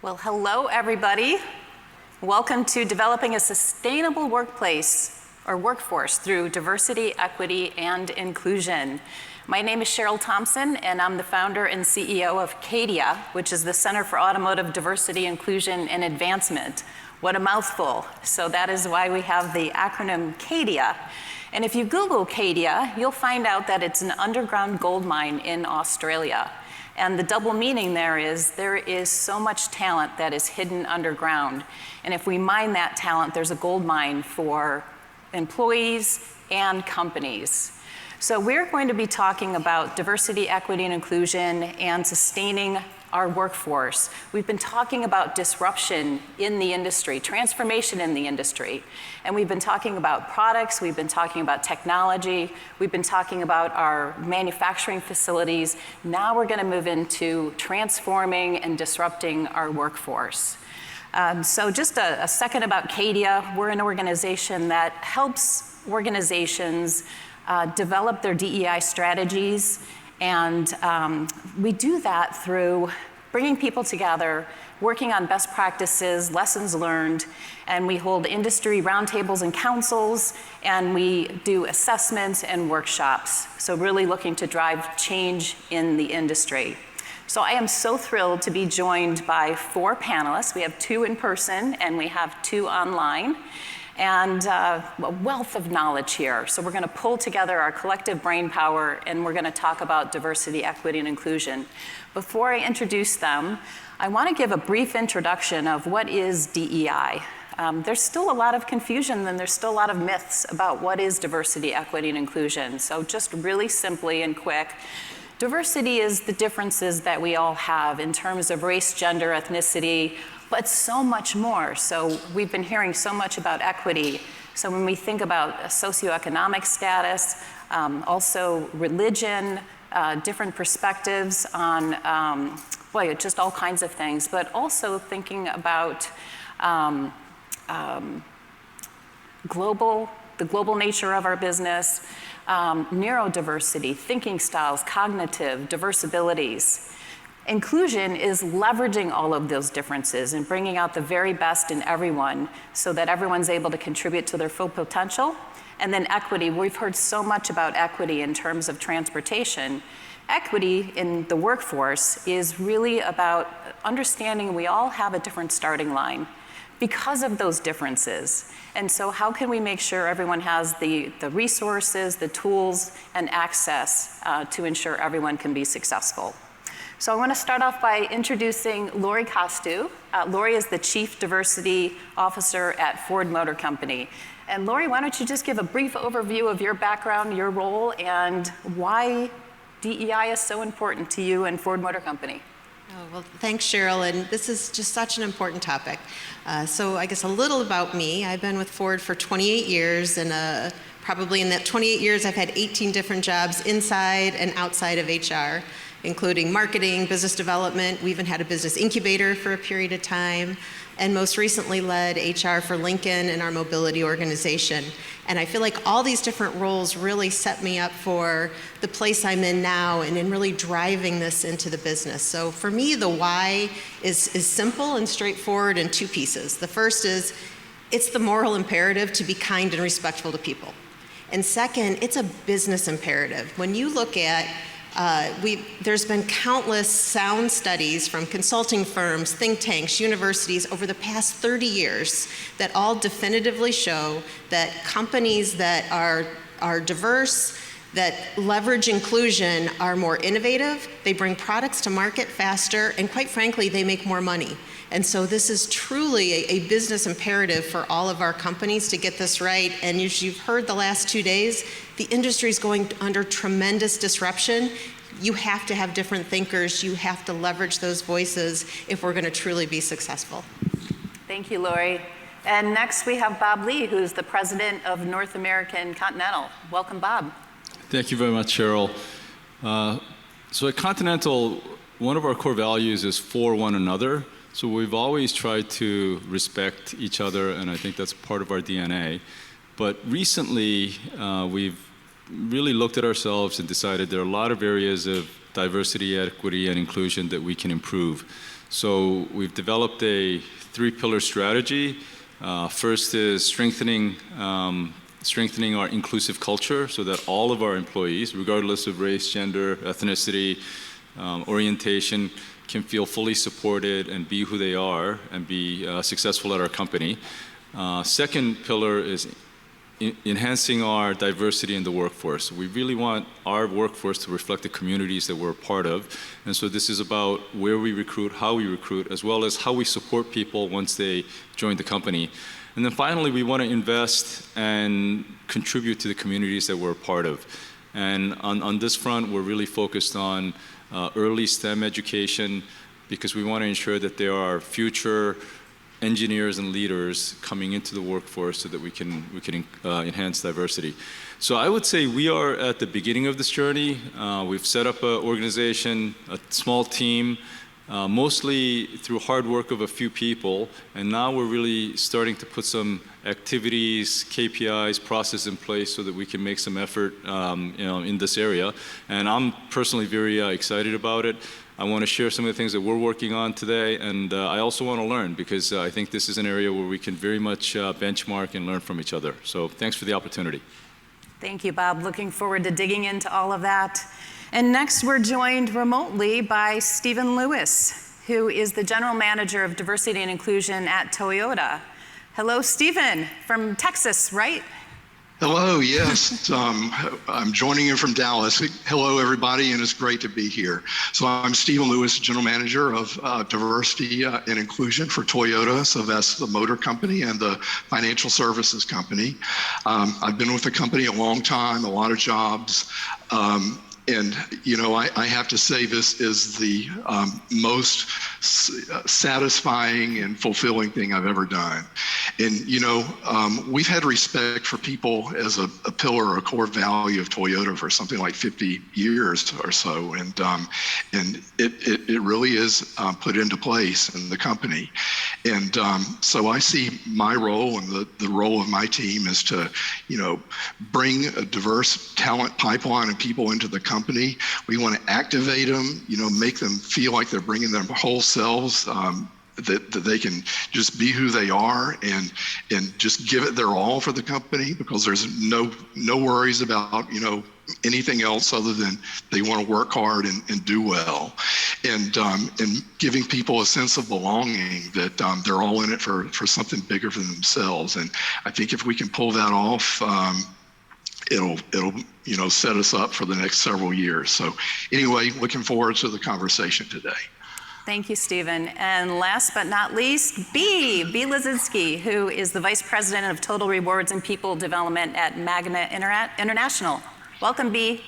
Well, hello, everybody. Welcome to Developing a Sustainable Workplace or Workforce through Diversity, Equity, and Inclusion. My name is Cheryl Thompson, and I'm the founder and CEO of CADIA, which is the Center for Automotive Diversity, Inclusion, and Advancement. What a mouthful. So that is why we have the acronym CADIA. And if you Google CADIA, you'll find out that it's an underground gold mine in Australia. And the double meaning there is so much talent that is hidden underground. And if we mine that talent, there's a gold mine for employees and companies. So we're going to be talking about diversity, equity, and inclusion and sustaining our workforce. We've been talking about disruption in the industry, transformation in the industry. And we've been talking about products, we've been talking about technology, we've been talking about our manufacturing facilities. Now we're gonna move into transforming and disrupting our workforce. So just a second about CADIA. We're an organization that helps organizations develop their DEI strategies, and we do that through bringing people together, working on best practices, lessons learned, and we hold industry roundtables and councils, and we do assessments and workshops. So really looking to drive change in the industry. So I am so thrilled to be joined by 4 panelists. We have 2 in person and we have 2 online. And a wealth of knowledge here. So we're gonna pull together our collective brain power and we're gonna talk about diversity, equity, and inclusion. Before I introduce them, I wanna give a brief introduction of what is DEI. There's still a lot of confusion and there's still a lot of myths about what is diversity, equity, and inclusion. So just really simply and quick, diversity is the differences that we all have in terms of race, gender, ethnicity, but so much more. So we've been hearing so much about equity. So when we think about socioeconomic status, also religion, different perspectives on, just all kinds of things, but also thinking about the global nature of our business, neurodiversity, thinking styles, cognitive, diverse abilities. Inclusion is leveraging all of those differences and bringing out the very best in everyone so that everyone's able to contribute to their full potential. And then equity, we've heard so much about equity in terms of transportation. Equity in the workforce is really about understanding we all have a different starting line because of those differences. And so how can we make sure everyone has the resources, the tools, and access to ensure everyone can be successful? So I want to start off by introducing Lori Costew. Lori is the Chief Diversity Officer at Ford Motor Company. And Lori, why don't you just give a brief overview of your background, your role, and why DEI is so important to you and Ford Motor Company? Oh, well, thanks, Cheryl, and this is just such an important topic. So I guess a little about me. I've been with Ford for 28 years, and probably in that 28 years, I've had 18 different jobs inside and outside of HR, including marketing, business development. We even had a business incubator for a period of time, and most recently led HR for Lincoln and our mobility organization. And I feel like all these different roles really set me up for the place I'm in now and in really driving this into the business. So for me, the why is simple and straightforward in 2 pieces. The first is, it's the moral imperative to be kind and respectful to people. And second, it's a business imperative. When you look at there's been countless sound studies from consulting firms, think tanks, universities over the past 30 years that all definitively show that companies that are diverse, that leverage inclusion are more innovative, they bring products to market faster, and quite frankly, they make more money. And so this is truly a business imperative for all of our companies to get this right. And as you've heard the last 2 days, the industry is going under tremendous disruption. You have to have different thinkers. You have to leverage those voices if we're going to truly be successful. Thank you, Lori. And next we have Bob Lee, who's the president of North American Continental. Welcome, Bob. Thank you very much, Cheryl. So at Continental, one of our core values is for one another. So we've always tried to respect each other, and I think that's part of our DNA. But recently, we've really looked at ourselves and decided there are a lot of areas of diversity, equity, and inclusion that we can improve. So we've developed a 3-pillar strategy. First is strengthening our inclusive culture so that all of our employees, regardless of race, gender, ethnicity, orientation, can feel fully supported and be who they are and be successful at our company. Second pillar is enhancing our diversity in the workforce. We really want our workforce to reflect the communities that we're a part of. And so this is about where we recruit, how we recruit, as well as how we support people once they join the company. And then finally, we want to invest and contribute to the communities that we're a part of. And on this front, we're really focused on early STEM education because we want to ensure that there are future engineers and leaders coming into the workforce so that we can enhance diversity. So I would say we are at the beginning of this journey. We've set up an organization, a small team, mostly through hard work of a few people, and now we're really starting to put some activities, KPIs, process in place so that we can make some effort in this area. And I'm personally very excited about it. I want to share some of the things that we're working on today, and I also want to learn because I think this is an area where we can very much benchmark and learn from each other. So thanks for the opportunity. Thank you, Bob. Looking forward to digging into all of that. And next, we're joined remotely by Stephen Lewis, who is the General Manager of Diversity and Inclusion at Toyota. Hello, Stephen, from Texas, right? Hello, yes. I'm joining you from Dallas. Hello, everybody, and it's great to be here. So I'm Stephen Lewis, General Manager of Diversity and Inclusion for Toyota. So that's the motor company and the financial services company. I've been with the company a long time, a lot of jobs. And, you know, I have to say this is the most satisfying and fulfilling thing I've ever done. And, you know, we've had respect for people as a pillar or a core value of Toyota for something like 50 years or so. And it really is put into place in the company. And so I see my role and the role of my team is to, you know, bring a diverse talent pipeline of people into the company. We want to activate them, you know, make them feel like they're bringing their whole selves, that they can just be who they are and just give it their all for the company, because there's no worries about, you know, anything else other than they want to work hard and do well, and giving people a sense of belonging that they're all in it for something bigger for themselves. And I think if we can pull that off, it'll you know, set us up for the next several years. So anyway, looking forward to the conversation today. Thank you, Stephen. And last but not least, B. Lozinski, who is the Vice President of Total Rewards and People Development at Magna International. Welcome, B.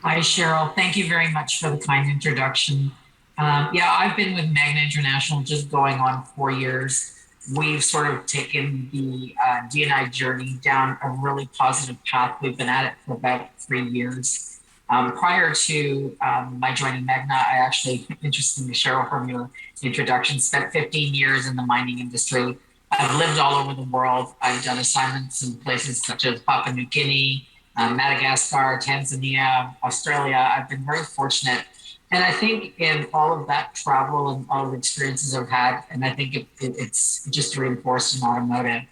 Hi, Cheryl. Thank you very much for the kind introduction. Yeah, I've been with Magna International just going on 4 years. We've sort of taken the D&I journey down a really positive path. We've been at it for about 3 years. Prior to my joining Magna, I actually, interestingly, Cheryl, from your introduction, spent 15 years in the mining industry. I've lived all over the world. I've done assignments in places such as Papua New Guinea, Madagascar, Tanzania, Australia. I've been very fortunate. And I think in all of that travel and all of the experiences I've had, and I think it's just reinforced in automotive,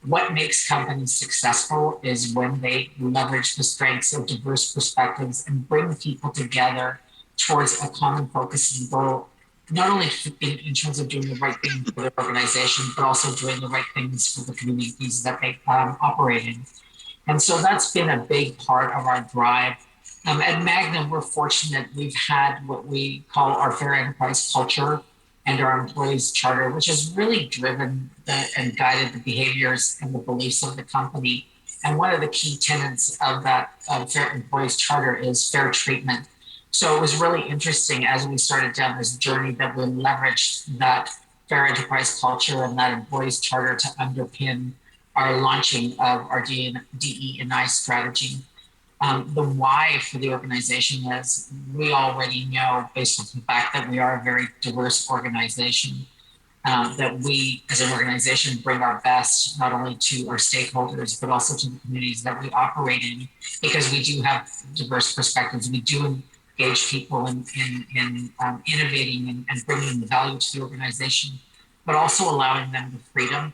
what makes companies successful is when they leverage the strengths of diverse perspectives and bring people together towards a common focus and goal, not only in terms of doing the right thing for their organization, but also doing the right things for the communities that they operate in. And so that's been a big part of our drive. At Magna, we're fortunate. We've had what we call our fair enterprise culture and our employees charter, which has really driven and guided the behaviors and the beliefs of the company. And one of the key tenets of that fair employees charter is fair treatment. So it was really interesting as we started down this journey that we leveraged that fair enterprise culture and that employees charter to underpin our launching of our DE&I strategy. The why for the organization is we already know, based on the fact that we are a very diverse organization, that we as an organization bring our best not only to our stakeholders, but also to the communities that we operate in, because we do have diverse perspectives. We do engage people in innovating and bringing the value to the organization, but also allowing them the freedom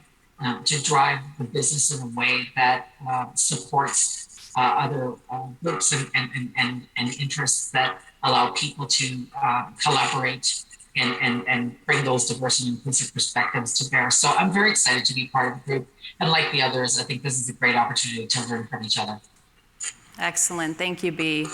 to drive the business in a way that supports other groups and interests that allow people to collaborate and bring those diverse and inclusive perspectives to bear. So I'm very excited to be part of the group. And like the others, I think this is a great opportunity to learn from each other. Excellent, thank you, Bea.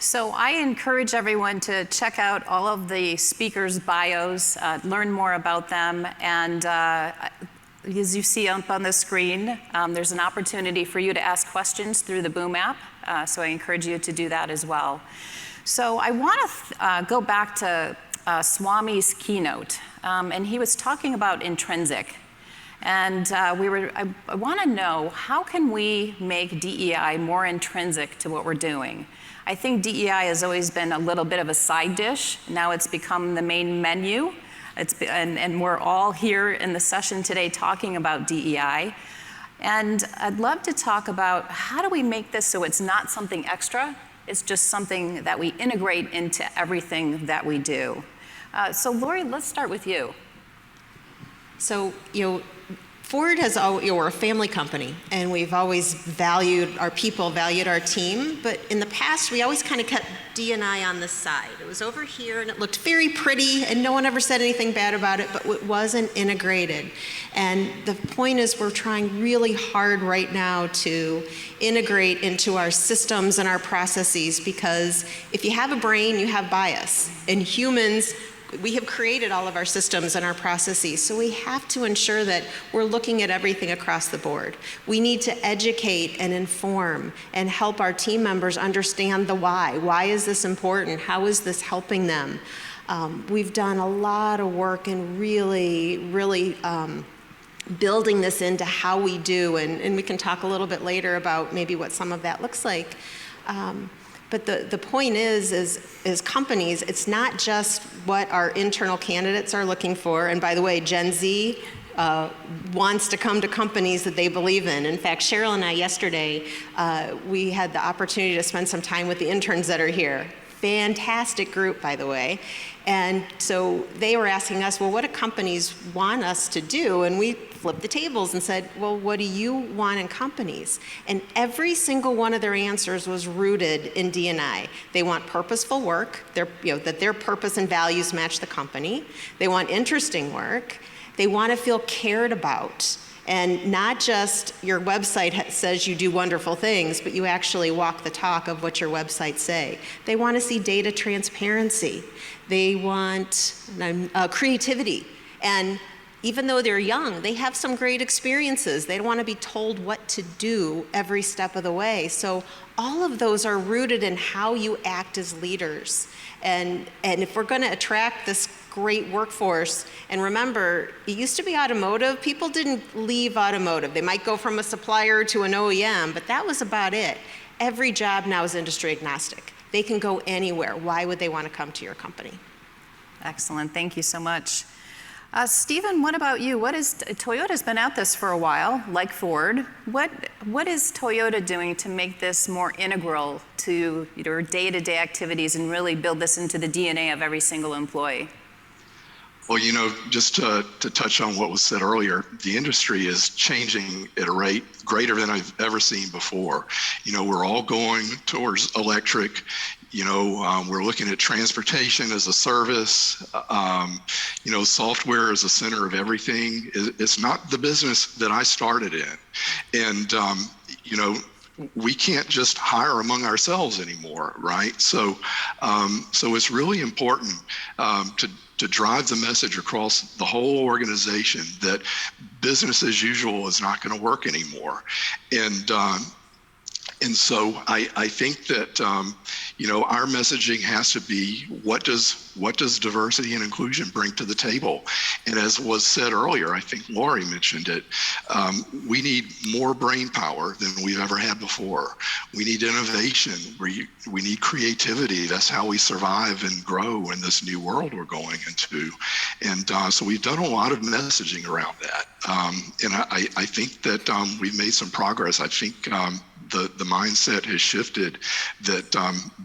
So I encourage everyone to check out all of the speakers' bios, learn more about them, and as you see up on the screen, there's an opportunity for you to ask questions through the Boom app, so I encourage you to do that as well. So I want to go back to Swami's keynote, and he was talking about intrinsic. And I want to know, how can we make DEI more intrinsic to what we're doing? I think DEI has always been a little bit of a side dish. Now it's become the main menu. And we're all here in the session today talking about DEI. And I'd love to talk about, how do we make this so it's not something extra, it's just something that we integrate into everything that we do. So Lori, let's start with you. So, Ford has always, we're a family company, and we've always valued our people, valued our team, but in the past, we always kind of kept D&I on the side. It was over here, and it looked very pretty, and no one ever said anything bad about it, but it wasn't integrated. And the point is, we're trying really hard right now to integrate into our systems and our processes, because if you have a brain, you have bias, and humans, we have created all of our systems and our processes, so we have to ensure that we're looking at everything across the board. We need to educate and inform and help our team members understand the why. Why is this important? How is this helping them? We've done a lot of work in really building this into how we do, and we can talk a little bit later about maybe what some of that looks like. But the point is companies, it's not just what our internal candidates are looking for. And by the way, Gen Z wants to come to companies that they believe in. In fact, Cheryl and I yesterday, we had the opportunity to spend some time with the interns that are here. Fantastic group, by the way. And so they were asking us, well, what do companies want us to do? And we flipped the tables and said, well, what do you want in companies? And every single one of their answers was rooted in D&I. They want purposeful work, that their purpose and values match the company. They want interesting work. They want to feel cared about. And not just your website says you do wonderful things, but you actually walk the talk of what your websites say. They want to see data transparency. They want creativity. And even though they're young, they have some great experiences. They don't want to be told what to do every step of the way. So all of those are rooted in how you act as leaders. And if we're going to attract this great workforce, and remember, it used to be automotive. People didn't leave automotive. They might go from a supplier to an OEM, but that was about it. Every job now is industry agnostic. They can go anywhere. Why would they want to come to your company? Excellent, thank you so much. Stephen, what about you? Toyota's been at this for a while, like Ford. What is Toyota doing to make this more integral to your day-to-day activities and really build this into the DNA of every single employee? Well, just to touch on what was said earlier, the industry is changing at a rate greater than I've ever seen before. We're all going towards electric. We're looking at transportation as a service. Software as a center of everything. It's not the business that I started in. And, we can't just hire among ourselves anymore, right? So it's really important to drive the message across the whole organization that business as usual is not going to work anymore. And so I think that our messaging has to be, what does diversity and inclusion bring to the table? And as was said earlier, I think Lori mentioned it, we need more brain power than we've ever had before. We need innovation. We need creativity. That's how we survive and grow in this new world we're going into. And so we've done a lot of messaging around that. And I think that we've made some progress. I think the mindset has shifted that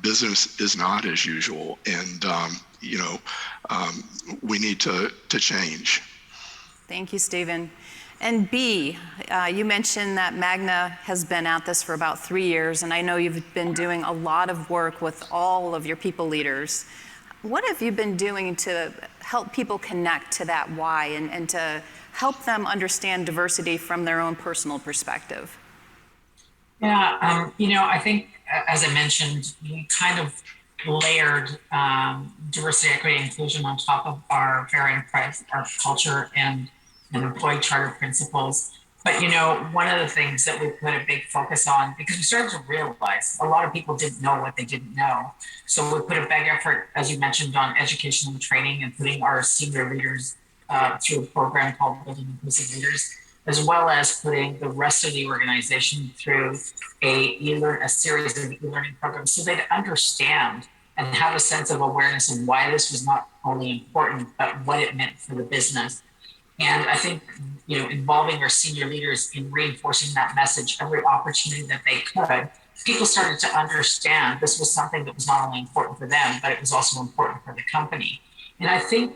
business is not as usual, and we need to change. Thank you, Stephen. And B, you mentioned that Magna has been at this for about 3 years, and I know you've been doing a lot of work with all of your people leaders. What have you been doing to help people connect to that why and to help them understand diversity from their own personal perspective? Yeah, I think, as I mentioned, we kind of layered diversity, equity, and inclusion on top of our varying our culture and employee charter principles. But, one of the things that we put a big focus on, because we started to realize a lot of people didn't know what they didn't know. So we put a big effort, as you mentioned, on education and training and putting our senior leaders through a program called Building Inclusive Leaders, as well as putting the rest of the organization through a series of e-learning programs so they'd understand and have a sense of awareness of why this was not only important, but what it meant for the business. And I think, involving our senior leaders in reinforcing that message every opportunity that they could, people started to understand this was something that was not only important for them, but it was also important for the company. And I think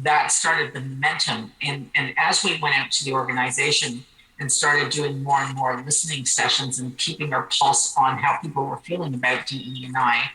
that started the momentum. And as we went out to the organization and started doing more and more listening sessions and keeping our pulse on how people were feeling about DE&I,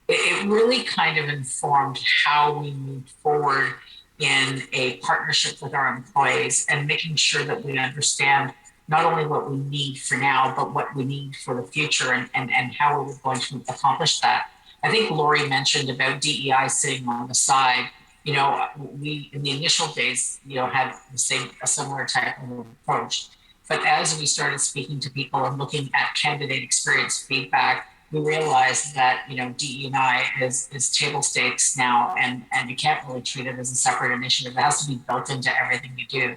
it really kind of informed how we moved forward in a partnership with our employees and making sure that we understand not only what we need for now, but what we need for the future and how we're going to accomplish that. I think Lori mentioned about DEI sitting on the side. We in the initial days, had a similar type of approach. But as we started speaking to people and looking at candidate experience feedback, we realized that DE&I is table stakes now, and you can't really treat it as a separate initiative. It has to be built into everything you do,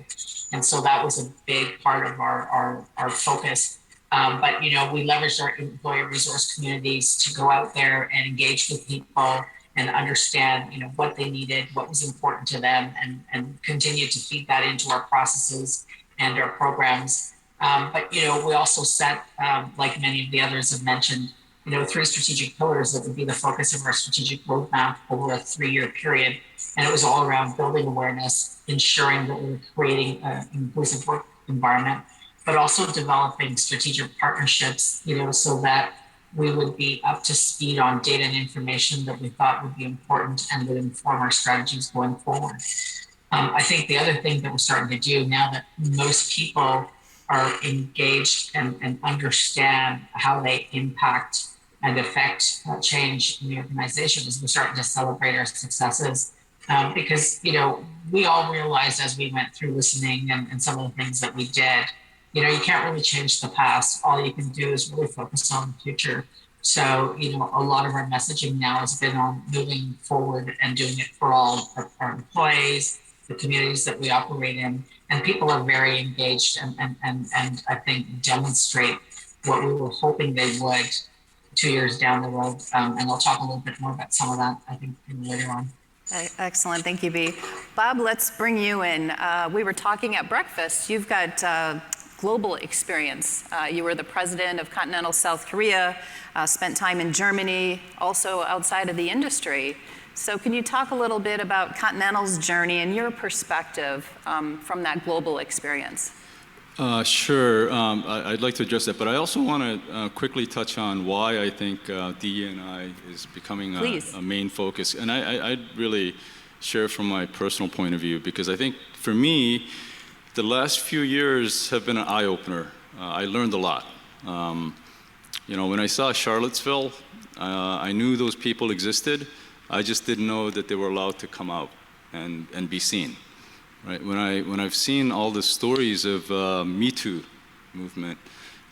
and so that was a big part of our focus. But we leveraged our employee resource communities to go out there and engage with people and understand what they needed, what was important to them, and continue to feed that into our processes and our programs. But we also set, like many of the others have mentioned, 3 strategic pillars that would be the focus of our strategic roadmap over a 3-year period. And it was all around building awareness, ensuring that we were creating an inclusive work environment, but also developing strategic partnerships, so that we would be up to speed on data and information that we thought would be important and would inform our strategies going forward. I think the other thing that we're starting to do now that most people are engaged and understand how they impact and affect change in the organization is we're starting to celebrate our successes because, we all realized as we went through listening and some of the things that we did, you can't really change the past. All you can do is really focus on the future. So, a lot of our messaging now has been on moving forward and doing it for all our employees, the communities that we operate in, and people are very engaged and I think demonstrate what we were hoping they would 2 years down the road. And I'll talk a little bit more about some of that, I think, later on. Excellent, thank you, B. Bob, let's bring you in. We were talking at breakfast. You've got global experience. You were the president of Continental South Korea, spent time in Germany, also outside of the industry. So can you talk a little bit about Continental's journey and your perspective from that global experience? Sure. I'd like to address that, but I also want to quickly touch on why I think DE&I is becoming a main focus. And I'd really share from my personal point of view, because I think for me, the last few years have been an eye-opener. I learned a lot. When I saw Charlottesville, I knew those people existed. I just didn't know that they were allowed to come out and be seen. Right? When I've seen all the stories of Me Too movement,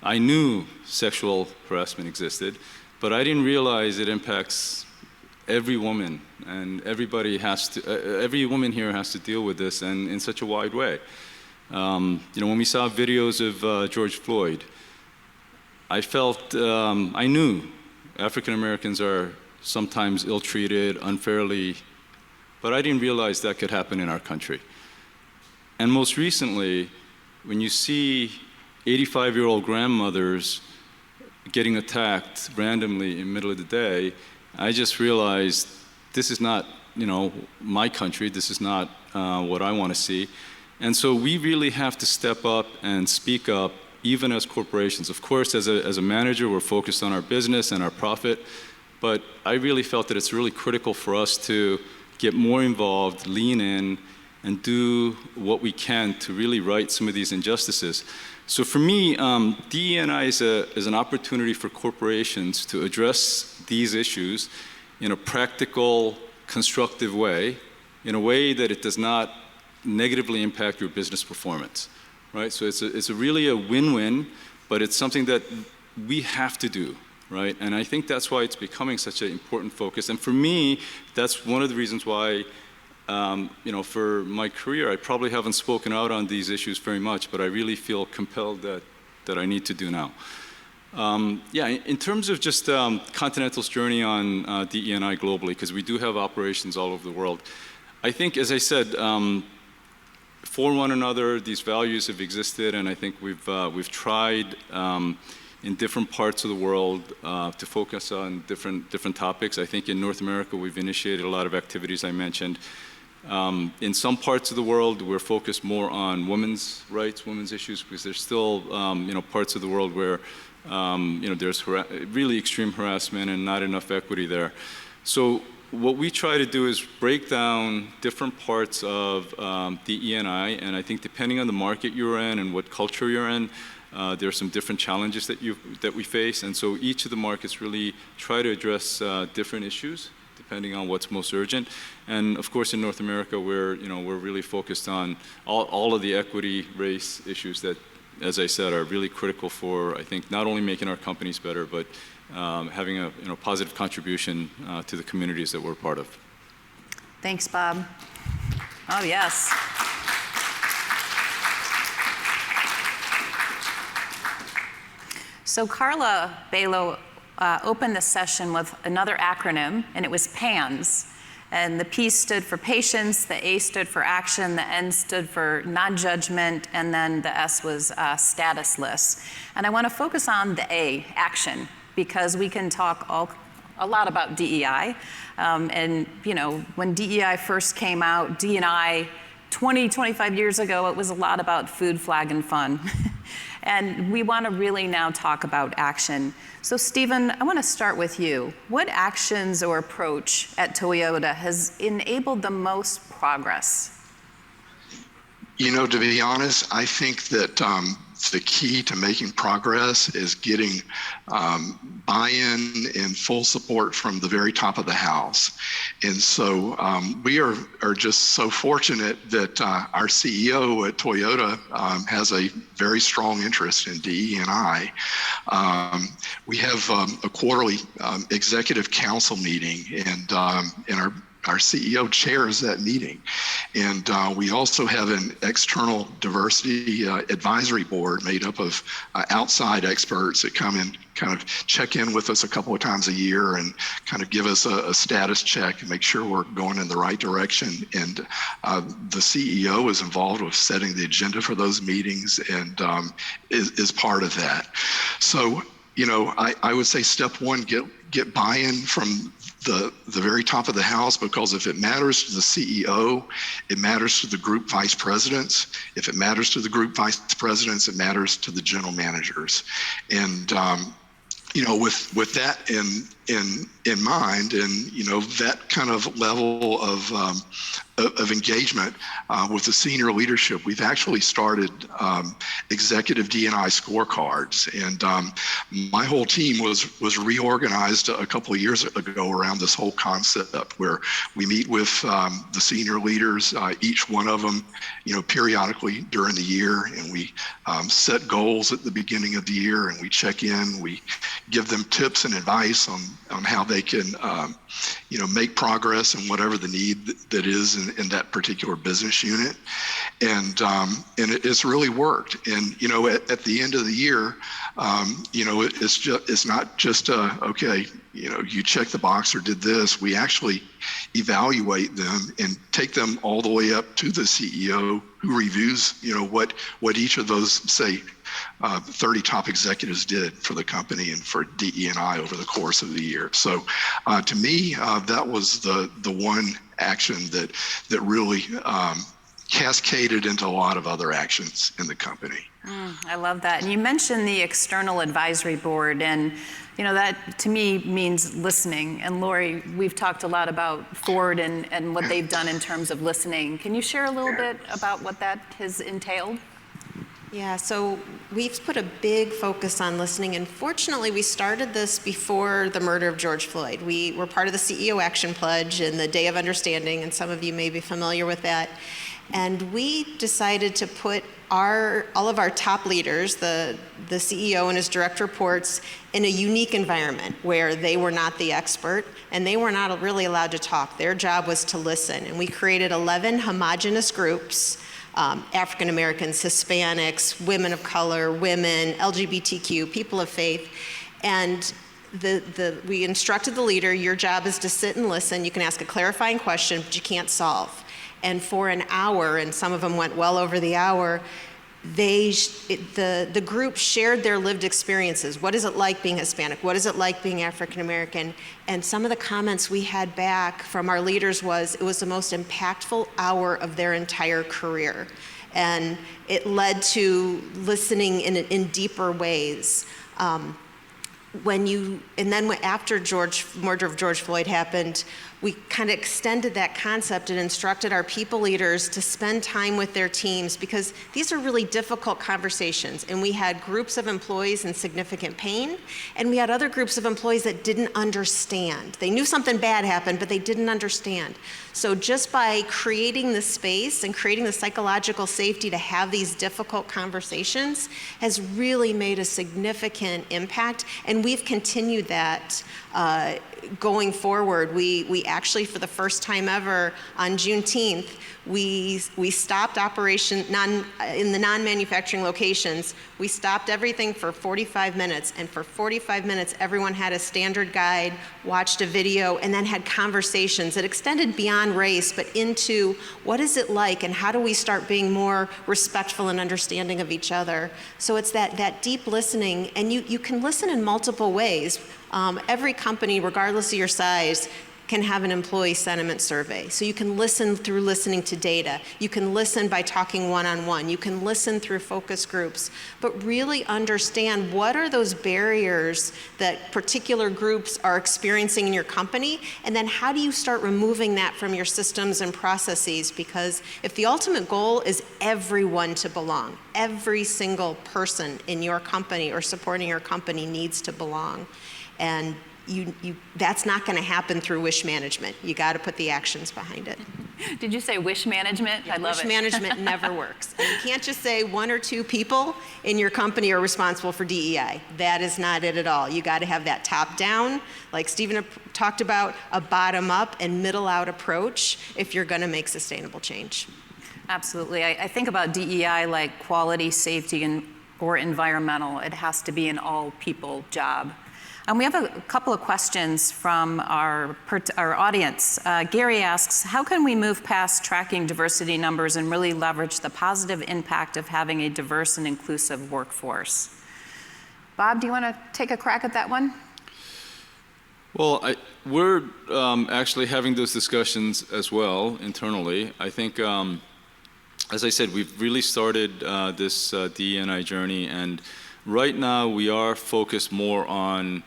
I knew sexual harassment existed, but I didn't realize it impacts every woman, and every woman here has to deal with this, and in such a wide way. When we saw videos of George Floyd, I knew African Americans are sometimes ill-treated, unfairly, but I didn't realize that could happen in our country. And most recently, when you see 85-year-old grandmothers getting attacked randomly in the middle of the day, I just realized this is not, my country. This is not what I want to see. And so we really have to step up and speak up, even as corporations. Of course, as a manager, we're focused on our business and our profit, but I really felt that it's really critical for us to get more involved, lean in, and do what we can to really right some of these injustices. So for me, DE&I is an opportunity for corporations to address these issues in a practical, constructive way, in a way that it does not negatively impact your business performance, right? So it's really a win-win, but it's something that we have to do, right? And I think that's why it's becoming such an important focus. And for me, that's one of the reasons why, for my career, I probably haven't spoken out on these issues very much, but I really feel compelled that I need to do now. In terms of just Continental's journey on DE&I globally, because we do have operations all over the world, I think, as I said, for one another, these values have existed, and I think we've tried in different parts of the world to focus on different topics. I think in North America, we've initiated a lot of activities I mentioned. In some parts of the world, we're focused more on women's rights, women's issues, because there's still, parts of the world where, there's really extreme harassment and not enough equity there. So what we try to do is break down different parts of DE&I, and I think depending on the market you're in and what culture you're in, there are some different challenges that we face, and so each of the markets really try to address different issues depending on what's most urgent. And of course, in North America, we're really focused on all of the equity, race issues that, as I said, are really critical for, I think, not only making our companies better, but having a positive contribution to the communities that we're part of. Thanks, Bob. Oh, yes. So Carla Balo opened the session with another acronym, and it was PANS. And the P stood for patience, the A stood for action, the N stood for non-judgment, and then the S was statusless. And I want to focus on the A, action, because we can talk a lot about DEI. And when DEI first came out, D&I 20, 25 years ago, it was a lot about food, flag, and fun. And we want to really now talk about action. So Stephen, I want to start with you. What actions or approach at Toyota has enabled the most progress? To be honest, I think that the key to making progress is getting buy-in and full support from the very top of the house. And so we are just so fortunate that our CEO at Toyota has a very strong interest in DE&I. We have a quarterly executive council meeting, and our CEO chairs that meeting. And we also have an external diversity advisory board made up of outside experts that come in, kind of check in with us a couple of times a year and kind of give us a status check and make sure we're going in the right direction. And the CEO is involved with setting the agenda for those meetings and is part of that. So, I would say step one, get buy-in from the very top of the house, because if it matters to the CEO, it matters to the group vice presidents. If it matters to the group vice presidents, it matters to the general managers. And with that in mind, and that kind of level of engagement with the senior leadership, we've actually started executive D&I scorecards, and my whole team was reorganized a couple of years ago around this whole concept, where we meet with the senior leaders, each one of them, periodically during the year, and we set goals at the beginning of the year, and we check in, we give them tips and advice on how they can make progress and whatever the need that is in that particular business unit. And it's really worked. And at the end of the year, it's not just okay, you check the box or did this. We actually evaluate them and take them all the way up to the CEO, who reviews what each of those, say, 30 top executives did for the company and for DE&I over the course of the year. So to me, that was the one action that really cascaded into a lot of other actions in the company. I love that. And you mentioned the external advisory board, and that to me means listening. And Lori, we've talked a lot about Ford and what they've done in terms of listening. Can you share a little bit about what that has entailed? Yeah, so we've put a big focus on listening, and fortunately we started this before the murder of George Floyd. We were part of the CEO Action Pledge and the Day of Understanding, and some of you may be familiar with that. And we decided to put all of our top leaders, the CEO and his direct reports, in a unique environment where they were not the expert and they were not really allowed to talk. Their job was to listen. And we created 11 homogenous groups, African Americans, Hispanics, women of color, women, LGBTQ, people of faith. And we instructed the leader, your job is to sit and listen. You can ask a clarifying question, but you can't solve. And for an hour, and some of them went well over the hour, the group shared their lived experiences. What is it like being Hispanic? What is it like being African American? And some of the comments we had back from our leaders was, it was the most impactful hour of their entire career. And it led to listening in deeper ways. After murder of George Floyd happened, we kind of extended that concept and instructed our people leaders to spend time with their teams, because these are really difficult conversations. And we had groups of employees in significant pain, and we had other groups of employees that didn't understand. They knew something bad happened, but they didn't understand. So just by creating the space and creating the psychological safety to have these difficult conversations has really made a significant impact. And we've continued that going forward. We actually, for the first time ever, on Juneteenth, we stopped operation in the non-manufacturing locations. We stopped everything for 45 minutes, and for 45 minutes, everyone had a standard guide, watched a video, and then had conversations that extended beyond race, but into what is it like, and how do we start being more respectful and understanding of each other? So it's that deep listening, and you can listen in multiple ways. Every company, regardless of your size, can have an employee sentiment survey. So you can listen through listening to data. You can listen by talking one-on-one. You can listen through focus groups, but really understand what are those barriers that particular groups are experiencing in your company, and then how do you start removing that from your systems and processes? Because if the ultimate goal is everyone to belong, every single person in your company or supporting your company needs to belong. And that's not going to happen through wish management. You got to put the actions behind it. Did you say wish management? Yeah, I love it. Wish management never works. And you can't just say one or two people in your company are responsible for DEI. That is not it at all. You got to have that top down, like Stephen talked about, a bottom up and middle out approach if you're going to make sustainable change. Absolutely. I think about DEI like quality, safety, or environmental. It has to be an all people job. We have a couple of questions from our audience. Gary asks, how can we move past tracking diversity numbers and really leverage the positive impact of having a diverse and inclusive workforce? Bob, do you want to take a crack at that one? Well, we're actually having those discussions as well internally. I think, as I said, we've really started this DE&I journey, and right now we are focused more on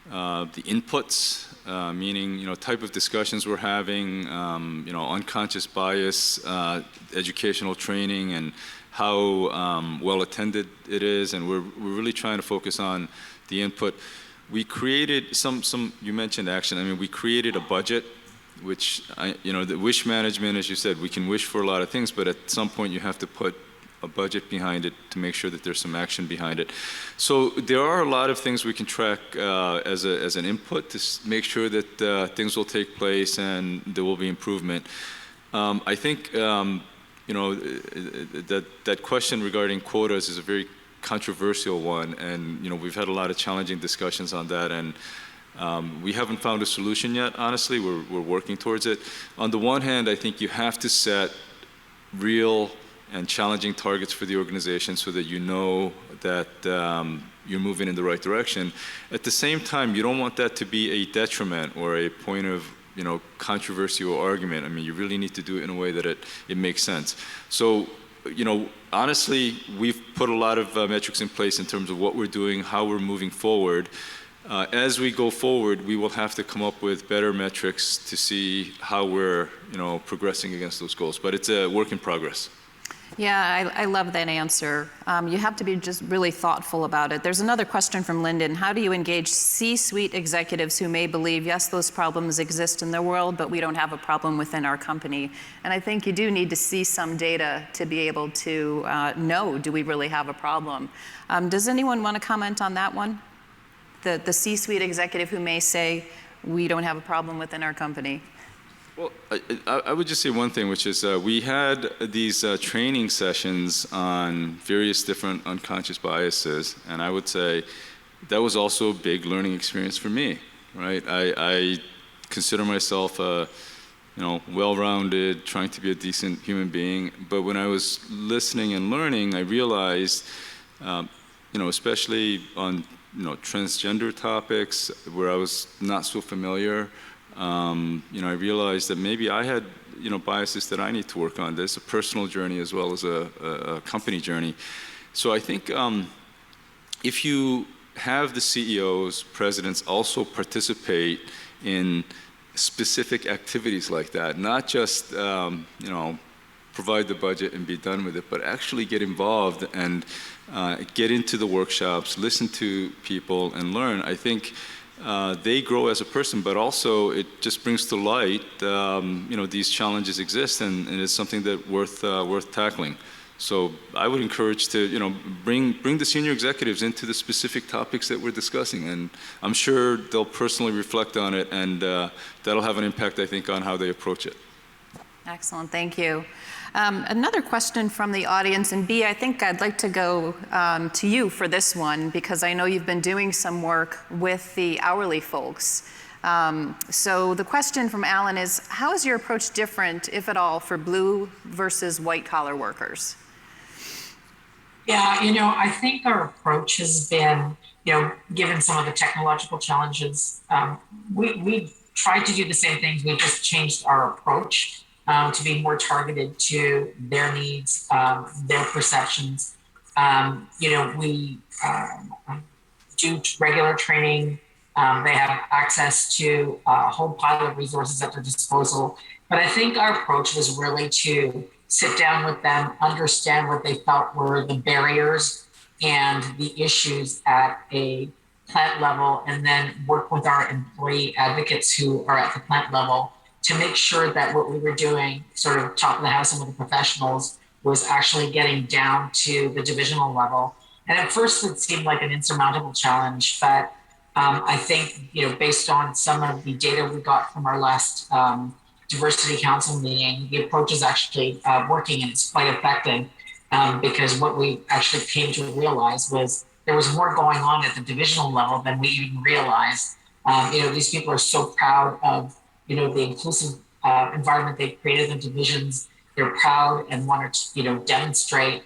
the inputs, meaning type of discussions we're having, unconscious bias, educational training, and how well attended it is, and we're really trying to focus on the input. We created some you mentioned action. I mean, we created a budget, which the wish management, as you said, we can wish for a lot of things, but at some point you have to put a budget behind it to make sure that there's some action behind it. So there are a lot of things we can track as an input to make sure that things will take place and there will be improvement. I think that question regarding quotas is a very controversial one, and we've had a lot of challenging discussions on that, and we haven't found a solution yet. Honestly, we're working towards it. On the one hand, I think you have to set real and challenging targets for the organization so that you know that you're moving in the right direction. At the same time, you don't want that to be a detriment or a point of controversy or argument. I mean, you really need to do it in a way that it makes sense. So, honestly, we've put a lot of metrics in place in terms of what we're doing, how we're moving forward. As we go forward, we will have to come up with better metrics to see how we're, progressing against those goals. But it's a work in progress. Yeah, I love that answer. You have to be just really thoughtful about it. There's another question from Lyndon. How do you engage C-suite executives who may believe, yes, those problems exist in the world, but we don't have a problem within our company? And I think you do need to see some data to be able to know, do we really have a problem? Does anyone want to comment on that one? The C-suite executive who may say, we don't have a problem within our company. Well, I would just say one thing, which is we had these training sessions on various different unconscious biases, and I would say that was also a big learning experience for me, right? I consider myself well-rounded, trying to be a decent human being, but when I was listening and learning, I realized, especially on transgender topics where I was not so familiar, I realized that maybe I had, biases that I need to work on. There's a personal journey as well as a company journey. So I think if you have the CEOs, presidents also participate in specific activities like that, not just, provide the budget and be done with it, but actually get involved and get into the workshops, listen to people and learn, I think they grow as a person, but also it just brings to light, these challenges exist, and it's something that worth tackling. So I would encourage to, bring the senior executives into the specific topics that we're discussing, and I'm sure they'll personally reflect on it, and that'll have an impact, I think, on how they approach it. Excellent, thank you. Another question from the audience, and B, I think I'd like to go to you for this one, because I know you've been doing some work with the hourly folks. So the question from Alan is, how is your approach different, if at all, for blue versus white collar workers? Yeah, I think our approach has been, given some of the technological challenges, we tried to do the same things, we just changed our approach. To be more targeted to their needs, their perceptions. We do regular training. They have access to a whole pile of resources at their disposal. But I think our approach was really to sit down with them, understand what they felt were the barriers and the issues at a plant level, and then work with our employee advocates who are at the plant level to make sure that what we were doing, sort of top of the house and with the professionals, was actually getting down to the divisional level. And at first it seemed like an insurmountable challenge, but I think, based on some of the data we got from our last diversity council meeting, the approach is actually working, and it's quite effective, because what we actually came to realize was there was more going on at the divisional level than we even realized. These people are so proud of the inclusive environment they've created in divisions. They're proud and want to, demonstrate,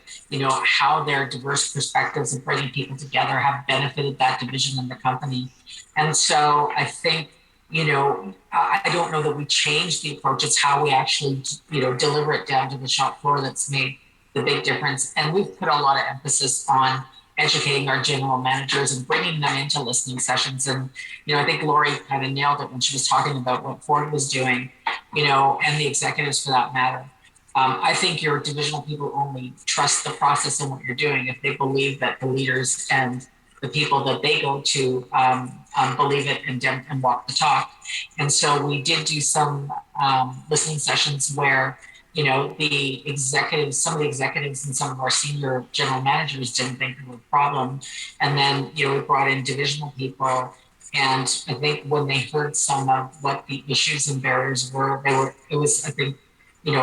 how their diverse perspectives of bringing people together have benefited that division in the company. And so I think, I don't know that we changed the approach. It's how we actually, deliver it down to the shop floor that's made the big difference. And we've put a lot of emphasis on educating our general managers and bringing them into listening sessions. And, I think Lori kind of nailed it when she was talking about what Ford was doing, and the executives for that matter. I think your divisional people only trust the process and what you're doing if they believe that the leaders and the people that they go to believe it and walk the talk. And so we did do some listening sessions where the executives, some of the executives and some of our senior general managers didn't think it was a problem. And then, we brought in divisional people. And I think when they heard some of what the issues and barriers were, it was, I think,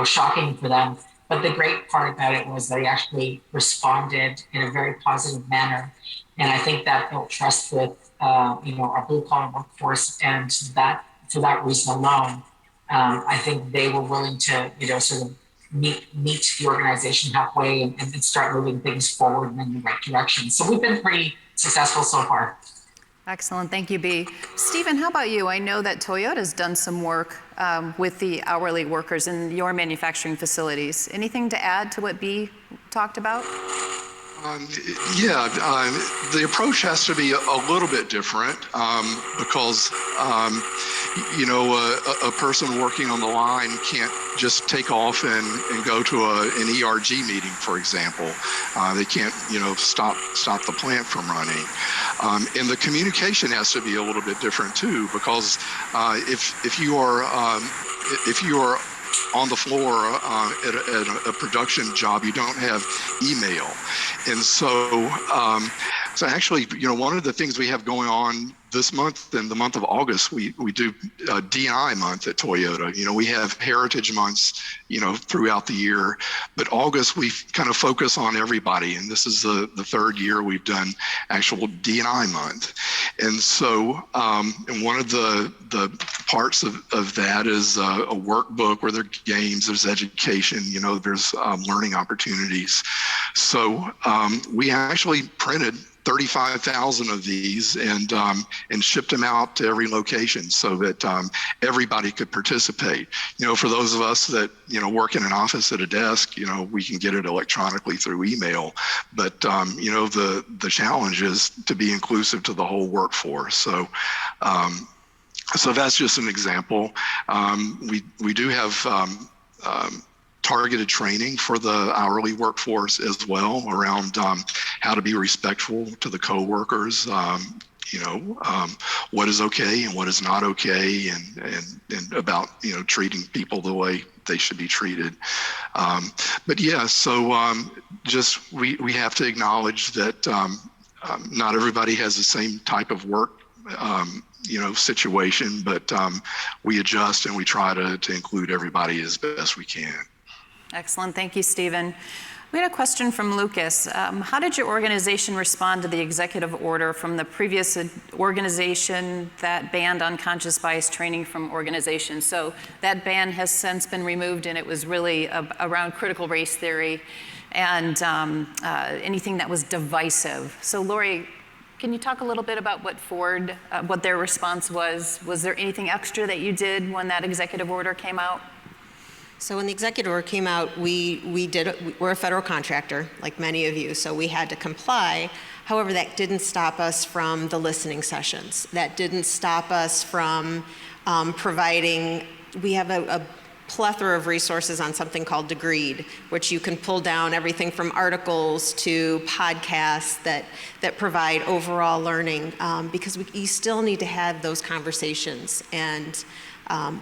shocking for them. But the great part about it was they actually responded in a very positive manner. And I think that built trust with, our blue collar workforce. And that, for that reason alone, I think they were willing to, sort of meet the organization halfway and start moving things forward in the right direction. So we've been pretty successful so far. Excellent, thank you, B. Stephen, how about you? I know that Toyota's done some work with the hourly workers in your manufacturing facilities. Anything to add to what B talked about? The approach has to be a little bit different because, a person working on the line can't just take off and go to an ERG meeting, for example. They can't, stop the plant from running. And the communication has to be a little bit different too, because if you are on the floor at a production job, you don't have email. And so actually, one of the things we have going on this month, in the month of August, we do D&I month at Toyota. We have heritage months, throughout the year, but August we kind of focus on everybody. And this is the third year we've done actual D&I month. And so, and one of the parts of that is a workbook where there are games, there's education, there's learning opportunities. So we actually printed 35,000 of these and shipped them out to every location so that everybody could participate. For those of us that work in an office at a desk, we can get it electronically through email. But the challenge is to be inclusive to the whole workforce. So that's just an example. We do have targeted training for the hourly workforce as well around how to be respectful to the coworkers, what is okay and what is not okay, and about treating people the way they should be treated. Just we have to acknowledge that not everybody has the same type of work situation, but we adjust and we try to include everybody as best we can. Excellent, thank you, Stephen. We had a question from Lucas. How did your organization respond to the executive order from the previous organization that banned unconscious bias training from organizations? So that ban has since been removed, and it was really around critical race theory and anything that was divisive. So Lori, can you talk a little bit about what Ford, what their response was? Was there anything extra that you did when that executive order came out? So when the executive order came out, we're a federal contractor, like many of you, so we had to comply. However, that didn't stop us from the listening sessions. That didn't stop us from providing, we have a plethora of resources on something called Degreed, which you can pull down everything from articles to podcasts that provide overall learning, because you still need to have those conversations. And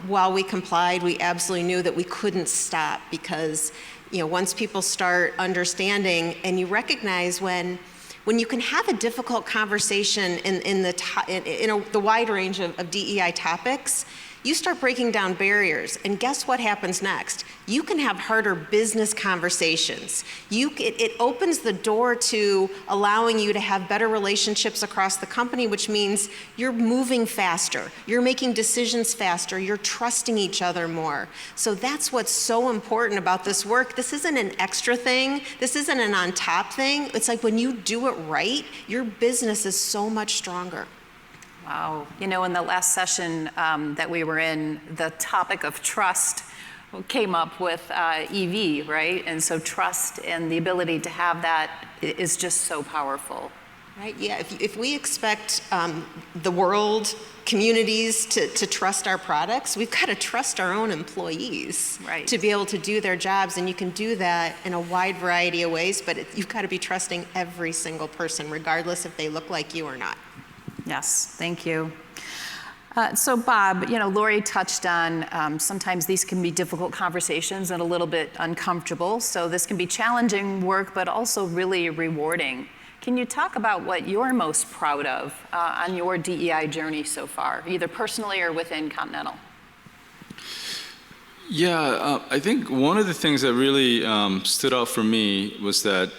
while we complied, we absolutely knew that we couldn't stop, because once people start understanding, and you recognize when you can have a difficult conversation in the wide range of DEI topics, you start breaking down barriers, and guess what happens next? You can have harder business conversations. It opens the door to allowing you to have better relationships across the company, which means you're moving faster, you're making decisions faster, you're trusting each other more. So that's what's so important about this work. This isn't an extra thing, this isn't an on top thing. It's like when you do it right, your business is so much stronger. Wow. In the last session that we were in, the topic of trust came up with EV, right? And so trust and the ability to have that is just so powerful. Right, yeah, if we expect the world, communities to trust our products, we've got to trust our own employees, right, to be able to do their jobs. And you can do that in a wide variety of ways, but you've got to be trusting every single person, regardless if they look like you or not. Yes, thank you. So Bob, Lori touched on sometimes these can be difficult conversations and a little bit uncomfortable. So this can be challenging work, but also really rewarding. Can you talk about what you're most proud of on your DEI journey so far, either personally or within Continental? Yeah, I think one of the things that really stood out for me was that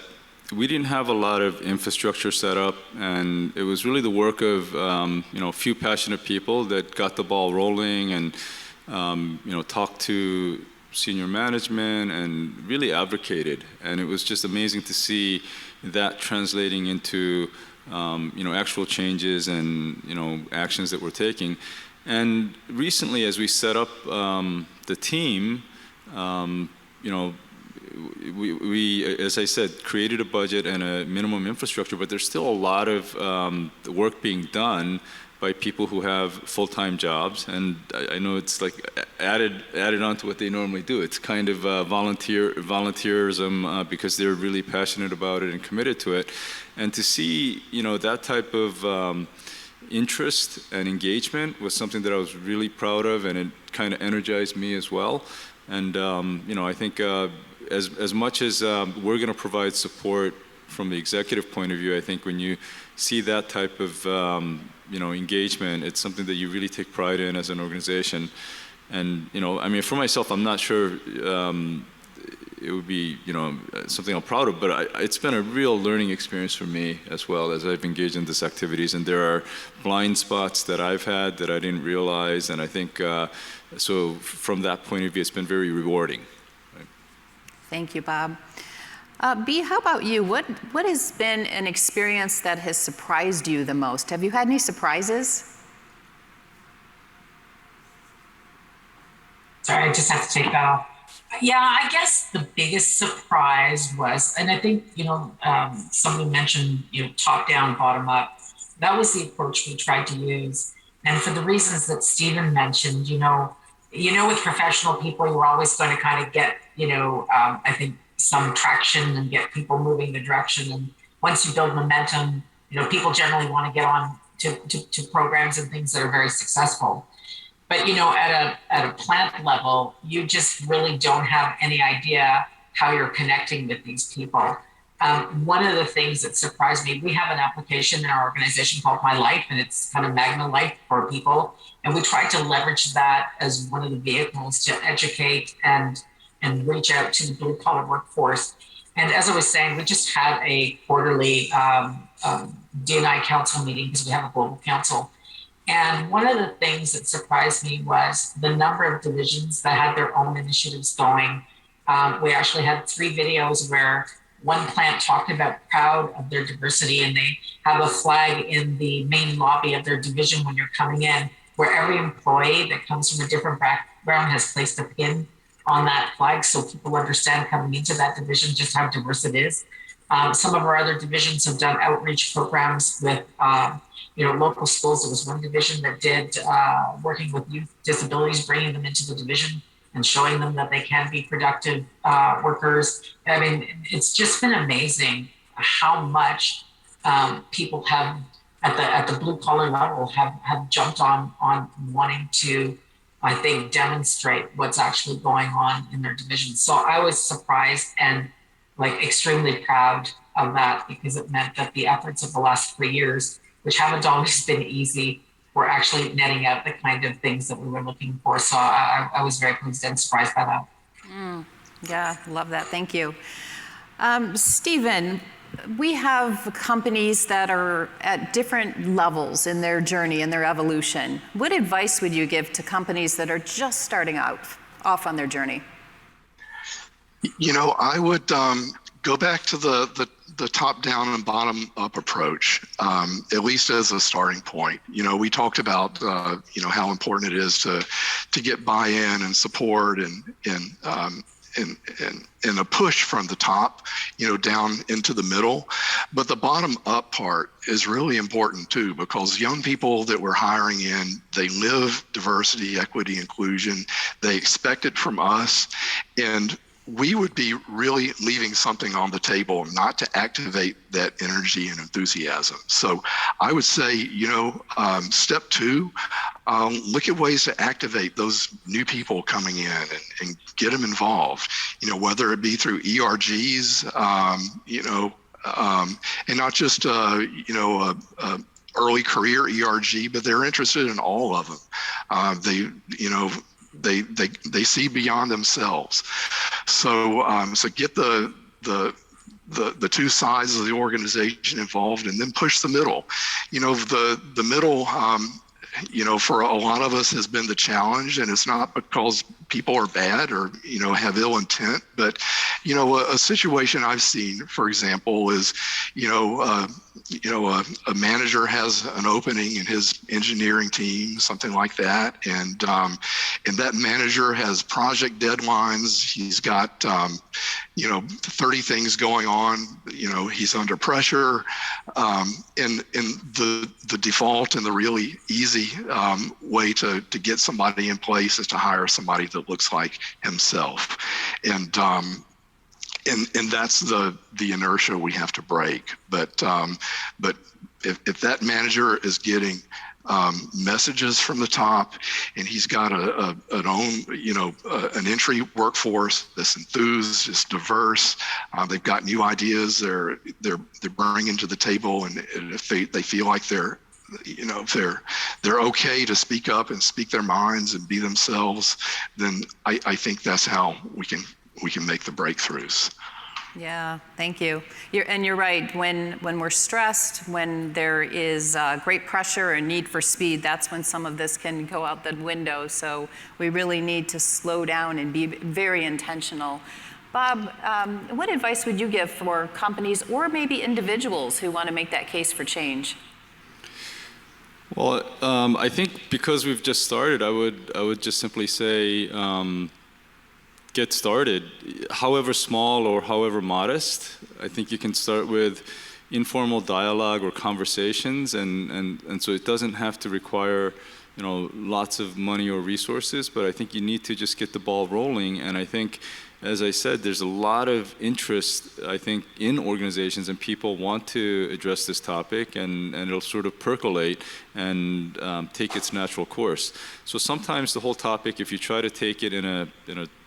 we didn't have a lot of infrastructure set up, and it was really the work of a few passionate people that got the ball rolling and talked to senior management and really advocated. And it was just amazing to see that translating into actual changes and actions that we're taking. And recently, as we set up the team, we, as I said, created a budget and a minimum infrastructure, but there's still a lot of work being done by people who have full-time jobs, and I know it's like added on to what they normally do. It's kind of volunteerism because they're really passionate about it and committed to it, and to see that type of interest and engagement was something that I was really proud of, and it kind of energized me as well. And I think as much as we're going to provide support from the executive point of view, I think when you see that type of engagement, it's something that you really take pride in as an organization. And for myself, I'm not sure it would be something I'm proud of, but it's been a real learning experience for me as well as I've engaged in these activities. And there are blind spots that I've had that I didn't realize, and I think so from that point of view, it's been very rewarding. Right? Thank you, Bob. B, how about you? What has been an experience that has surprised you the most? Have you had any surprises? Sorry, I just have to take that off. Yeah, I guess the biggest surprise was, and I think, somebody mentioned, top down, bottom up. That was the approach we tried to use. And for the reasons that Stephen mentioned, with professional people, you're always going to kind of get, I think, some traction and get people moving the direction. And once you build momentum, people generally want to get on to programs and things that are very successful. But, at a plant level, you just really don't have any idea how you're connecting with these people. One of the things that surprised me, we have an application in our organization called My Life, and it's kind of Magna Life for people. And we tried to leverage that as one of the vehicles to educate and reach out to the blue collar workforce. And as I was saying, we just had a quarterly D&I council meeting because we have a global council. And one of the things that surprised me was the number of divisions that had their own initiatives going. We actually had 3 videos where one plant talked about proud of their diversity, and they have a flag in the main lobby of their division when you're coming in, where every employee that comes from a different background has placed a pin on that flag so people understand coming into that division just how diverse it is. Some of our other divisions have done outreach programs with local schools. There was one division that did working with youth disabilities, bringing them into the division and showing them that they can be productive workers. I mean, it's just been amazing how much people have at the blue collar level have jumped on wanting to, I think, demonstrate what's actually going on in their division. So I was surprised and extremely proud of that, because it meant that the efforts of the last 3 years, which haven't always been easy, were actually netting out the kind of things that we were looking for. So I was very pleased and surprised by that. Yeah, love that. Thank you. Stephen, we have companies that are at different levels in their journey and their evolution. What advice would you give to companies that are just starting off on their journey? I would go back to the top down and bottom up approach, at least as a starting point. We talked about how important it is to get buy-in and support and a push from the top, down into the middle. But the bottom up part is really important too, because young people that we're hiring in, they live diversity, equity, inclusion. They expect it from us. And we would be really leaving something on the table not to activate that energy and enthusiasm. So I would say, step 2, look at ways to activate those new people coming in and get them involved, whether it be through ERGs, and not just, early career ERG, but they're interested in all of them. They see beyond themselves. So get the 2 sides of the organization involved, and then push the middle. The middle for a lot of us has been the challenge, and it's not because people are bad or, have ill intent, but, a situation I've seen, for example, is, a manager has an opening in his engineering team, something like that, and that manager has project deadlines. He's got, 30 things going on. He's under pressure, and the default and the really easy way to get somebody in place is to hire somebody that looks like himself, and that's the inertia we have to break. But if that manager is getting messages from the top, and he's got an entry workforce that's enthused, it's diverse, they've got new ideas they're bringing to the table, and if they feel like they're okay to speak up and speak their minds and be themselves, then I think that's how we can make the breakthroughs. Yeah, thank you. You're right. When we're stressed, when there is great pressure and need for speed, that's when some of this can go out the window. So we really need to slow down and be very intentional. Bob, what advice would you give for companies or maybe individuals who want to make that case for change? Well, I think because we've just started, I would just simply say, get started, however small or however modest. I think you can start with informal dialogue or conversations, and so it doesn't have to require, lots of money or resources, but I think you need to just get the ball rolling. And I think, as I said, there's a lot of interest, I think, in organizations, and people want to address this topic, and it'll sort of percolate and take its natural course. So sometimes the whole topic, if you try to take it in a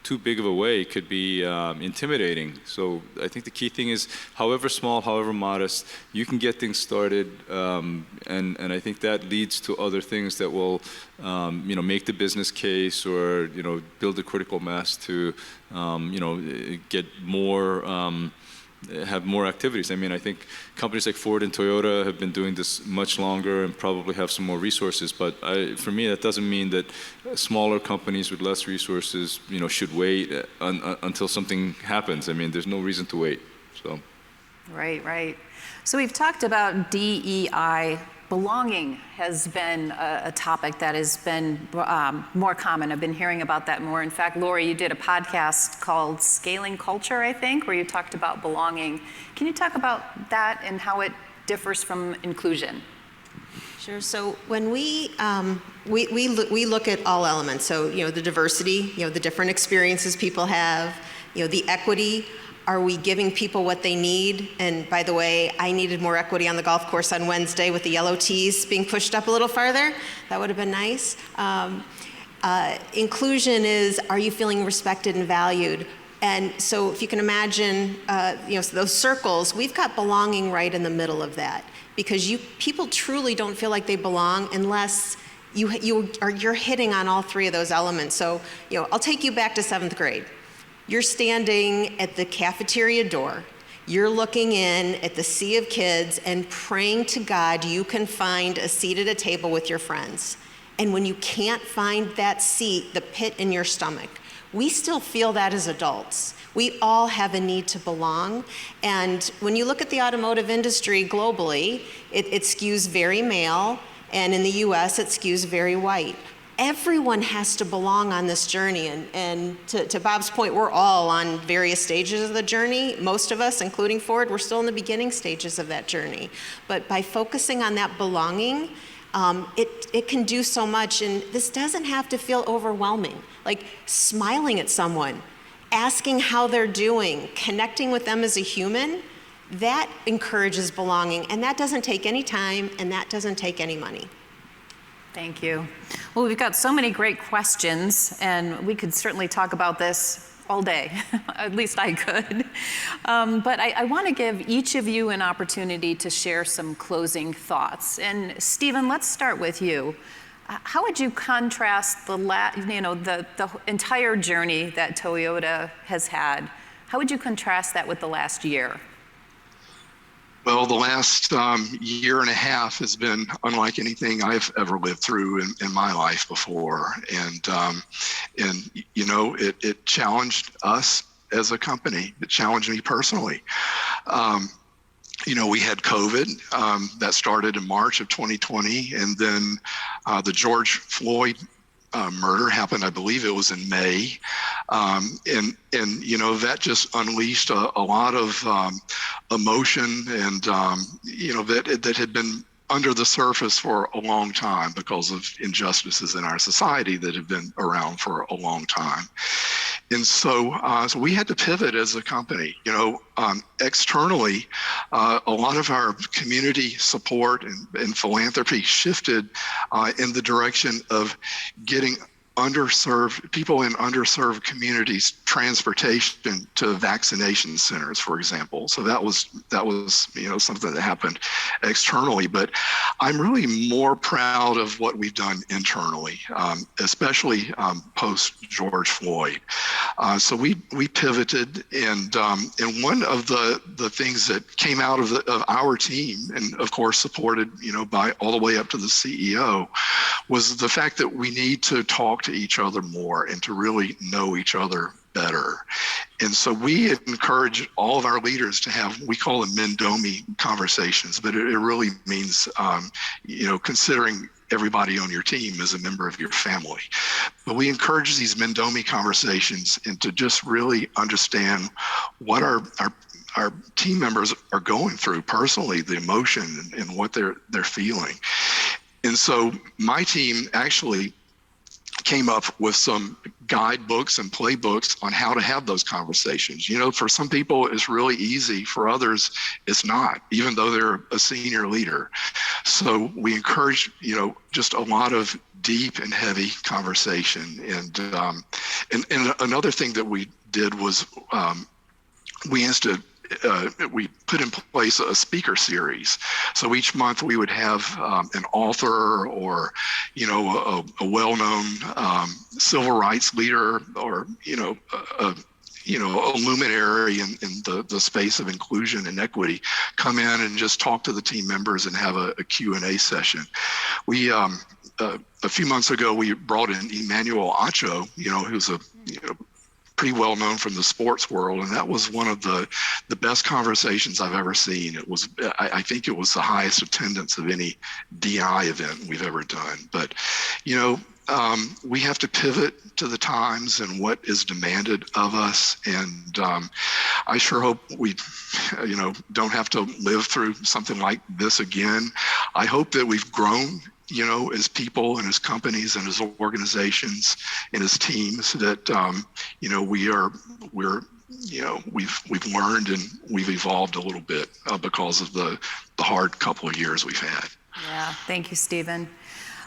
too big of a way, could be intimidating. So I think the key thing is, however small, however modest, you can get things started, and I think that leads to other things that will, make the business case, or build a critical mass to, get more. Have more activities. I mean, I think companies like Ford and Toyota have been doing this much longer and probably have some more resources. But for me, that doesn't mean that smaller companies with less resources, should wait until something happens. I mean, there's no reason to wait. So. Right. So we've talked about DEI. Belonging has been a topic that has been more common. I've been hearing about that more. In fact, Lori, you did a podcast called Scaling Culture, I think, where you talked about belonging. Can you talk about that and how it differs from inclusion? Sure. So when we look at all elements, so the diversity, the different experiences people have, the equity. Are we giving people what they need? And by the way, I needed more equity on the golf course on Wednesday with the yellow tees being pushed up a little farther. That would have been nice. Inclusion is, are you feeling respected and valued? And so if you can imagine, those circles, we've got belonging right in the middle of that, because people truly don't feel like they belong unless you're hitting on all three of those elements. So, I'll take you back to 7th grade. You're standing at the cafeteria door. You're looking in at the sea of kids and praying to God you can find a seat at a table with your friends. And when you can't find that seat, the pit in your stomach. We still feel that as adults. We all have a need to belong. And when you look at the automotive industry globally, it skews very male, and in the US it skews very white. Everyone has to belong on this journey, and to Bob's point, we're all on various stages of the journey. Most of us, including Ford, we're still in the beginning stages of that journey. But by focusing on that belonging, it can do so much, and this doesn't have to feel overwhelming. Like smiling at someone, asking how they're doing, connecting with them as a human, that encourages belonging, and that doesn't take any time, and that doesn't take any money. Thank you. Well, we've got so many great questions, and we could certainly talk about this all day. At least I could. But I want to give each of you an opportunity to share some closing thoughts. And Stephen, let's start with you. How would you contrast the entire journey that Toyota has had? How would you contrast that with the last year? Well, the last year and a half has been unlike anything I've ever lived through in my life before, and you know, it challenged us as a company. It challenged me personally. You know, we had COVID that started in March of 2020, and then the George Floyd murder happened, I believe it was in May. And you know, that just unleashed a lot of emotion and, you know, that had been under the surface for a long time because of injustices in our society that have been around for a long time. And so, so we had to pivot as a company. You know, externally, a lot of our community support and philanthropy shifted in the direction of getting underserved people in underserved communities transportation to vaccination centers, for example. So that was you know, something that happened externally. But I'm really more proud of what we've done internally, especially post George Floyd. So we pivoted, and one of the things that came out of our team, and of course supported, you know, by all the way up to the CEO, was the fact that we need to talk to each other more and to really know each other better. And so we encourage all of our leaders to have, we call them Mendomi conversations, but it really means, you know, considering everybody on your team as a member of your family. But we encourage these Mendomi conversations and to just really understand what our team members are going through personally, the emotion and what they're feeling. And so my team actually came up with some guidebooks and playbooks on how to have those conversations. You know, for some people it's really easy, for others it's not, even though they're a senior leader. So we encourage, you know, just a lot of deep and heavy conversation. And another thing that we did was we put in place a speaker series. So each month we would have an author or, you know, a well-known civil rights leader or, you know, a luminary in the space of inclusion and equity come in and just talk to the team members and have a Q&A session. We a few months ago we brought in Emmanuel Acho, you know, who's a pretty well known from the sports world, and that was one of the best conversations I've ever seen. It was, I think it was the highest attendance of any DI event we've ever done. But, you know, we have to pivot to the times and what is demanded of us. And I sure hope we, you know, don't have to live through something like this again. I hope that we've grown, you know, as people and as companies and as organizations and as teams, that you know, we've learned and we've evolved a little bit because of the hard couple of years we've had. Yeah, thank you, Stephen.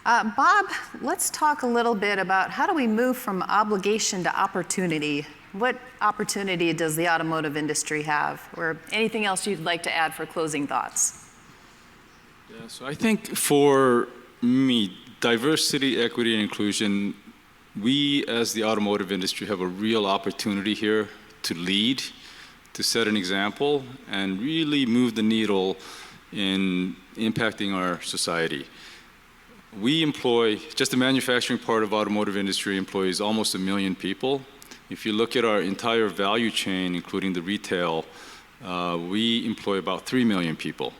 Bob, let's talk a little bit about how do we move from obligation to opportunity? What opportunity does the automotive industry have, or anything else you'd like to add for closing thoughts? Yeah, so I think for me, diversity, equity, and inclusion, we as the automotive industry have a real opportunity here to lead, to set an example, and really move the needle in impacting our society. We employ, just the manufacturing part of automotive industry employs almost 1 million people. If you look at our entire value chain, including the retail, we employ about 3 million people.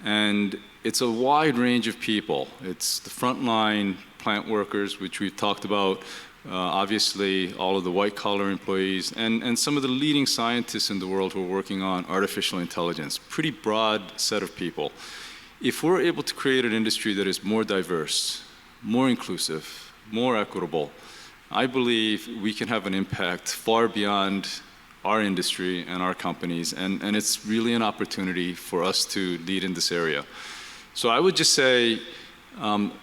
And it's a wide range of people. It's the frontline plant workers, which we've talked about, obviously all of the white collar employees, and some of the leading scientists in the world who are working on artificial intelligence. Pretty broad set of people. If we're able to create an industry that is more diverse, more inclusive, more equitable, I believe we can have an impact far beyond our industry and our companies, and it's really an opportunity for us to lead in this area. So I would just say,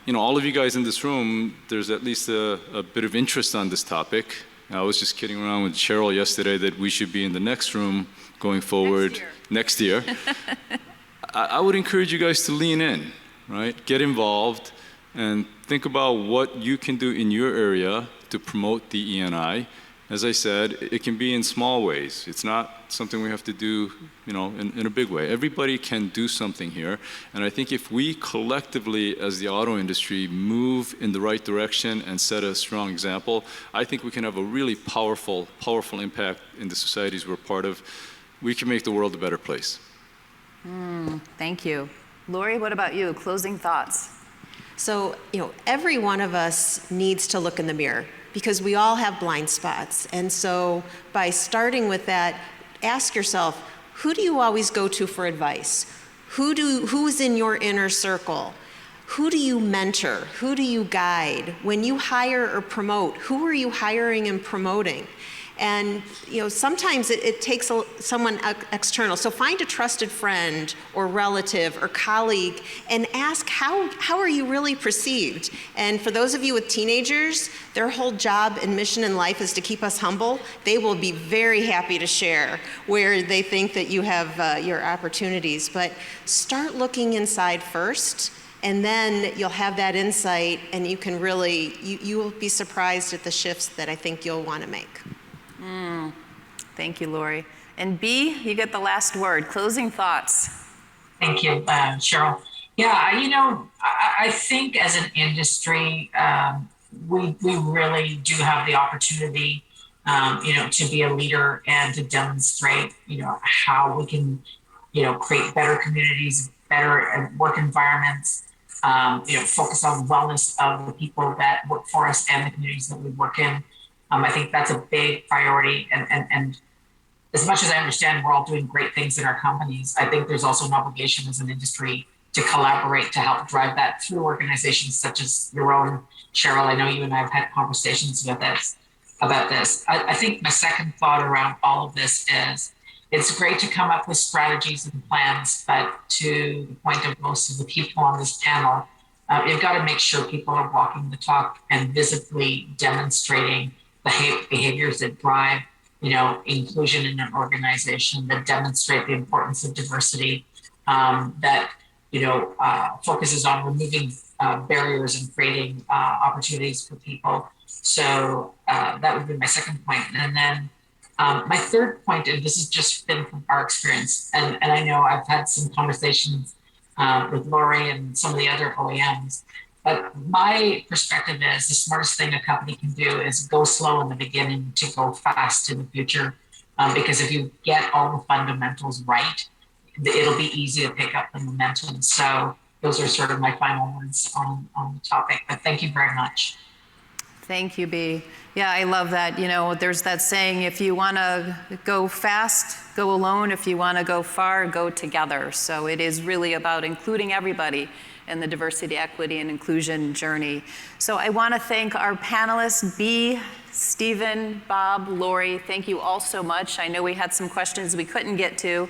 you know, all of you guys in this room, there's at least a bit of interest on this topic. I was just kidding around with Cheryl yesterday that we should be in the next room going forward next year. I would encourage you guys to lean in, right? Get involved and think about what you can do in your area to promote the E&I As I said, it can be in small ways. It's not something we have to do, in a big way. Everybody can do something here. And I think if we collectively, as the auto industry, move in the right direction and set a strong example, I think we can have a really powerful impact in the societies we're part of. We can make the world a better place. Thank you. Lori, what about you? Closing thoughts. So, every one of us needs to look in the mirror because we all have blind spots. And so by starting with that, ask yourself, who do you always go to for advice? Who's in your inner circle? Who do you mentor? Who do you guide? When you hire or promote, who are you hiring and promoting? And sometimes it takes someone external. So find a trusted friend or relative or colleague and ask how are you really perceived? And for those of you with teenagers, their whole job and mission in life is to keep us humble. They will be very happy to share where they think that you have your opportunities. But start looking inside first. And then you'll have that insight and you can really, you will be surprised at the shifts that I think you'll want to make. Thank you, Lori. And B, you get the last word. Closing thoughts. Thank you, Cheryl. Yeah, I think as an industry, we really do have the opportunity, to be a leader and to demonstrate, how we can, create better communities, better work environments, focus on wellness of the people that work for us and the communities that we work in. I think that's a big priority. And as much as I understand we're all doing great things in our companies, I think there's also an obligation as an industry to collaborate to help drive that through organizations such as your own. Cheryl, I know you and I have had conversations about this. I think my second thought around all of this is it's great to come up with strategies and plans, but to the point of most of the people on this panel, you've got to make sure people are walking the talk and visibly demonstrating the behaviors that drive, inclusion in an organization, that demonstrate the importance of diversity, that, focuses on removing barriers and creating opportunities for people. So that would be my second point. And then my third point, and this has just been from our experience, and I know I've had some conversations with Lori and some of the other OEMs, but my perspective is the smartest thing a company can do is go slow in the beginning to go fast in the future. Because if you get all the fundamentals right, it'll be easy to pick up the momentum. So those are sort of my final words on the topic. But thank you very much. Thank you, B. Yeah, I love that. There's that saying, if you want to go fast, go alone. If you want to go far, go together. So it is really about including everybody in the diversity, equity, and inclusion journey. So I want to thank our panelists, B, Stephen, Bob, Lori. Thank you all so much. I know we had some questions we couldn't get to,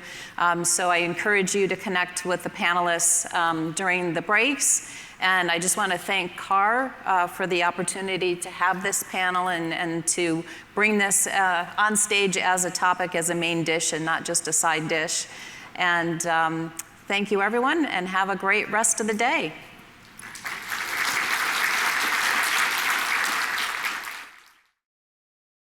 so I encourage you to connect with the panelists during the breaks. And I just want to thank CAR for the opportunity to have this panel and to bring this on stage as a topic, as a main dish and not just a side dish. And thank you, everyone, and have a great rest of the day.